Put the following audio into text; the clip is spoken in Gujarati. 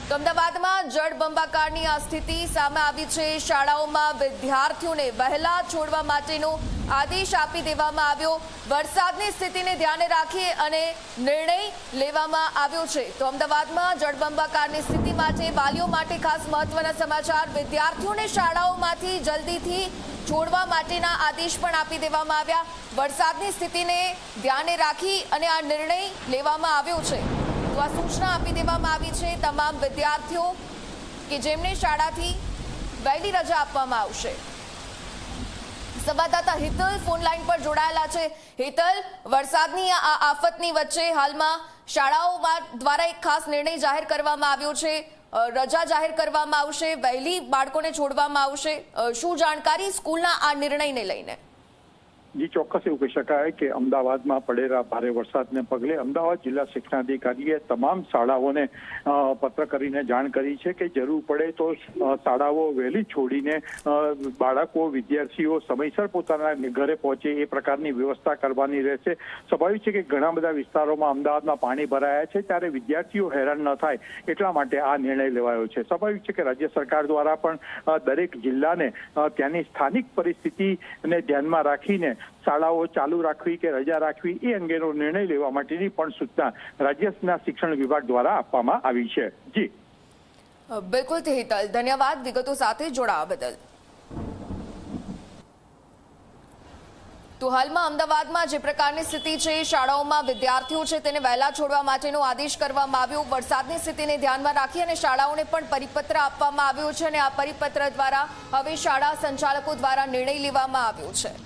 તો અમદાવાદમાં જળબંબાકારની આ સ્થિતિ સામે આવી છે। શાળાઓમાં વિદ્યાર્થીઓને વહેલા છોડવા માટેનો આદેશ આપી દેવામાં આવ્યો। વરસાદની સ્થિતિને ધ્યાને રાખી અને નિર્ણય લેવામાં આવ્યો છે। તો અમદાવાદમાં જળબંબાકારની સ્થિતિ માટે વાલીઓ માટે ખાસ મહત્વના સમાચાર। વિદ્યાર્થીઓને શાળાઓમાંથી જલ્દીથી છોડવા માટેના આદેશ પણ આપી દેવામાં આવ્યા। વરસાદની સ્થિતિને ધ્યાને રાખી અને આ નિર્ણય લેવામાં આવ્યો છે। તો આ સૂચના આપી દેવામાં આવી છે તમામ વિદ્યાર્થીઓ કે જેમને શાળાથી વહેલી રજા આપવામાં આવશે। સંવાદદાતા હિતલ ફોન લાઈન પર જોડાયેલા છે। હિતલ, વરસાદની આ આફતની વચ્ચે હાલમાં શાળાઓમાં દ્વારા એક ખાસ નિર્ણય જાહેર કરવામાં આવ્યો છે। રજા જાહેર કરવામાં આવશે, વહેલી બાળકોને છોડવામાં આવશે। શું જાણકારી સ્કૂલના આ નિર્ણયને લઈને? જી, ચોક્કસ એવું કહી શકાય કે અમદાવાદમાં પડેલા ભારે વરસાદને પગલે અમદાવાદ જિલ્લા શિક્ષણાધિકારીએ તમામ શાળાઓને પત્ર કરીને જાણ કરી છે કે જરૂર પડે તો શાળાઓ વહેલી છોડીને બાળકો વિદ્યાર્થીઓ સમયસર પોતાના ઘરે પહોંચે એ પ્રકારની વ્યવસ્થા કરવાની રહેશે। સ્વાભાવિક છે કે ઘણા બધા વિસ્તારોમાં અમદાવાદમાં પાણી ભરાયા છે, ત્યારે વિદ્યાર્થીઓ હેરાન ન થાય એટલા માટે આ નિર્ણય લેવાયો છે। સ્વાભાવિક છે કે રાજ્ય સરકાર દ્વારા પણ દરેક જિલ્લાને ત્યાંની સ્થાનિક પરિસ્થિતિને ધ્યાનમાં રાખીને શાળાઓ ચાલુ રાખવી કે રજા રાખવી એ અંગેનો નિર્ણય લેવા માટેની પણ સૂચના રાજ્યના શિક્ષણ વિભાગ દ્વારા આપવામાં આવી છે। જી બિલકુલ હિતલ, ધન્યવાદ વિગતો સાથે જોડાવા બદલ। તો હાલમાં અમદાવાદમાં જે પ્રકારની સ્થિતિ છે, શાળાઓમાં વિદ્યાર્થીઓ છે તેને વહેલા છોડવા માટેનો આદેશ કરવામાં આવ્યો। વરસાદની સ્થિતિને ધ્યાનમાં રાખી અને શાળાઓને પણ પરિપત્ર આપવામાં આવ્યો છે અને આ પરિપત્ર દ્વારા હવે શાળા સંચાલકો દ્વારા નિર્ણય લેવામાં આવ્યો છે।